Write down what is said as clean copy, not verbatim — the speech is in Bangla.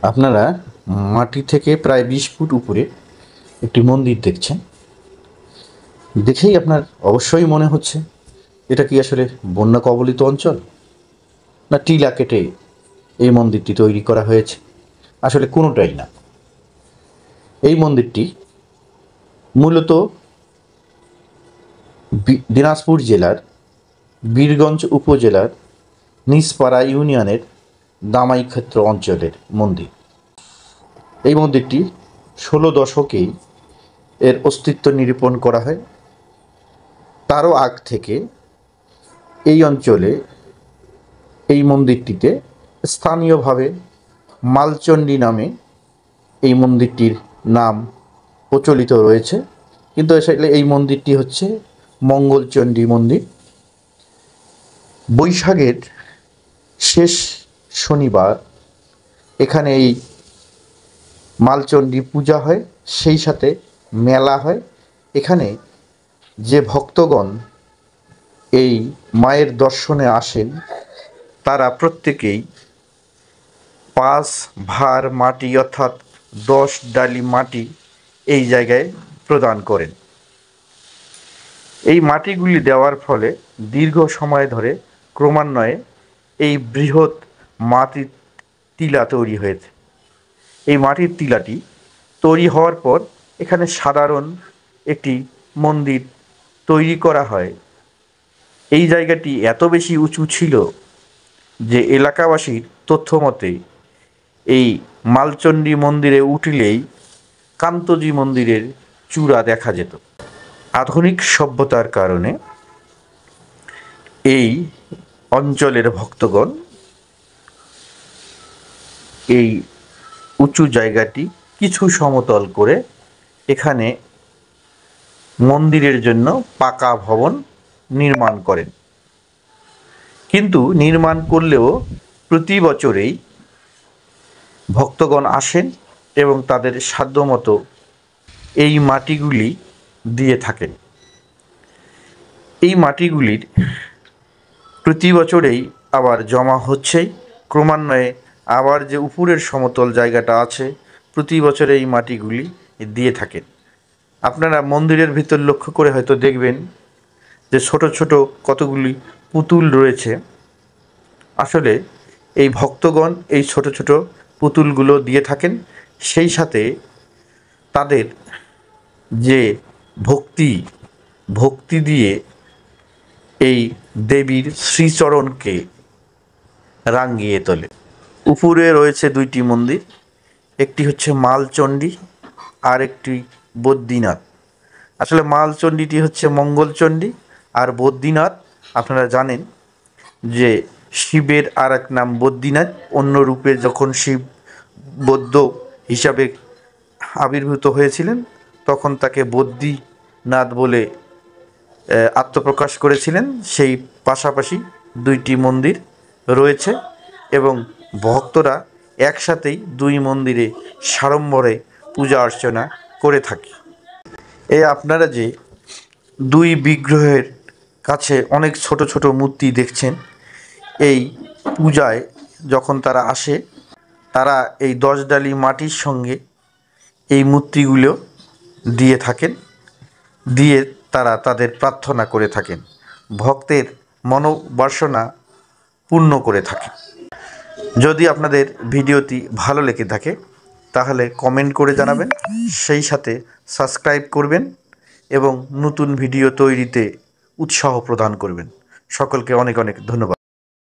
আপনারা মাটি থেকে প্রায় 20 ফুট উপরে একটি মন্দির দেখছেন। দেখেই আপনার অবশ্যই মনে হচ্ছে এটা কি আসলে বন্যা কবলিত অঞ্চল, না টিলা কেটে এই মন্দিরটি তৈরি করা হয়েছে। আসলে কোনোটাই না। এই মন্দিরটি মূলত দিনাজপুর জেলার বীরগঞ্জ উপজেলার নিজপাড়া ইউনিয়নের দামাইক্ষেত্র অঞ্চলের মন্দির। এই মন্দিরটি 16 দশকেই এর অস্তিত্ব নিরূপণ করা হয়। তারও আগ থেকে এই অঞ্চলে এই মন্দিরটিতে স্থানীয়ভাবে মালচণ্ডী নামে এই মন্দিরটির নাম প্রচলিত রয়েছে, কিন্তু আসলে এই মন্দিরটি হচ্ছে মঙ্গলচণ্ডী মন্দির। বৈশাখের শেষ শনিবার এখানে এই মালচণ্ডী পূজা হয়, সেই সাথে মেলা হয়। এখানে যে ভক্তগণ এই মায়ের দর্শনে আসেন তারা প্রত্যেকেই 5 ভার মাটি অর্থাৎ 10 ডালি মাটি এই জায়গায় প্রদান করেন। এই মাটিগুলি দেওয়ার ফলে দীর্ঘ সময় ধরে ক্রমান্বয়ে এই বৃহৎ মাটির টিলা তৈরি হয়েছে। এই মাটির টিলাটি তৈরি হওয়ার পর এখানে সাধারণ একটি মন্দির তৈরি করা হয়। এই জায়গাটি এত বেশি উঁচু ছিল যে এলাকাবাসীর তথ্য মতে এই মালচণ্ডী মন্দিরে উঠলেই কান্তজি মন্দিরের চূড়া দেখা যেত। আধুনিক সভ্যতার কারণে এই অঞ্চলের ভক্তগণ এই উঁচু জায়গাটি কিছু সমতল করে এখানে মন্দিরের জন্য পাকা ভবন নির্মাণ করেন। কিন্তু নির্মাণ করলেও প্রতি বছরেই ভক্তগণ আসেন এবং তাদের সাধ্যমতো এই মাটিগুলি দিয়ে থাকেন। এই মাটিগুলির প্রতি বছরেই আবার জমা হচ্ছেই, ক্রমান্বয়ে আবার যে উপরের সমতল জায়গাটা আছে প্রতি বছরে এই মাটিগুলি দিয়ে থাকেন। আপনারা মন্দিরের ভিতর লক্ষ্য করে হয়তো দেখবেন যে ছোট ছোট কতগুলি পুতুল রয়েছে। আসলে এই ভক্তগণ এই ছোট ছোট পুতুলগুলো দিয়ে থাকেন, সেই সাথে তাদের যে ভক্তি দিয়ে এই দেবীর শ্রীচরণকে রাঙিয়ে তোলে। উপরে রয়েছে 2টি মন্দির, একটি হচ্ছে মালচণ্ডী আর একটি বদ্রীনাথ। আসলে মালচণ্ডীটি হচ্ছে মঙ্গলচণ্ডী, আর বদ্রীনাথ আপনারা জানেন যে শিবের আর এক নাম বদ্রীনাথ। অন্য রূপে যখন শিব বৌদ্ধ হিসাবে আবির্ভূত হয়েছিলেন তখন তাকে বদ্রীনাথ বলে আত্মপ্রকাশ করেছিলেন। সেই পাশাপাশি 2টি মন্দির রয়েছে এবং ভক্তরা একসাথেই 2 মন্দিরে সাড়ম্বরে পূজা অর্চনা করে থাকে। আপনারা যে 2 বিগ্রহের কাছে অনেক ছোট ছোট মূর্তি দেখছেন, এই পূজায় যখন তারা আসে তারা এই 10 ডালি মাটির সঙ্গে এই মূর্তিগুলো দিয়ে থাকেন, দিয়ে তারা তাদের প্রার্থনা করে থাকেন, ভক্তের মনোবাসনা পূর্ণ করে থাকেন। যদি আপনাদের ভিডিওটি ভালো লেগে থাকে তাহলে কমেন্ট করে জানাবেন, সেই সাথে সাবস্ক্রাইব করবেন এবং নতুন ভিডিও তৈরিতে উৎসাহ প্রদান করবেন। সকলকে অনেক অনেক ধন্যবাদ।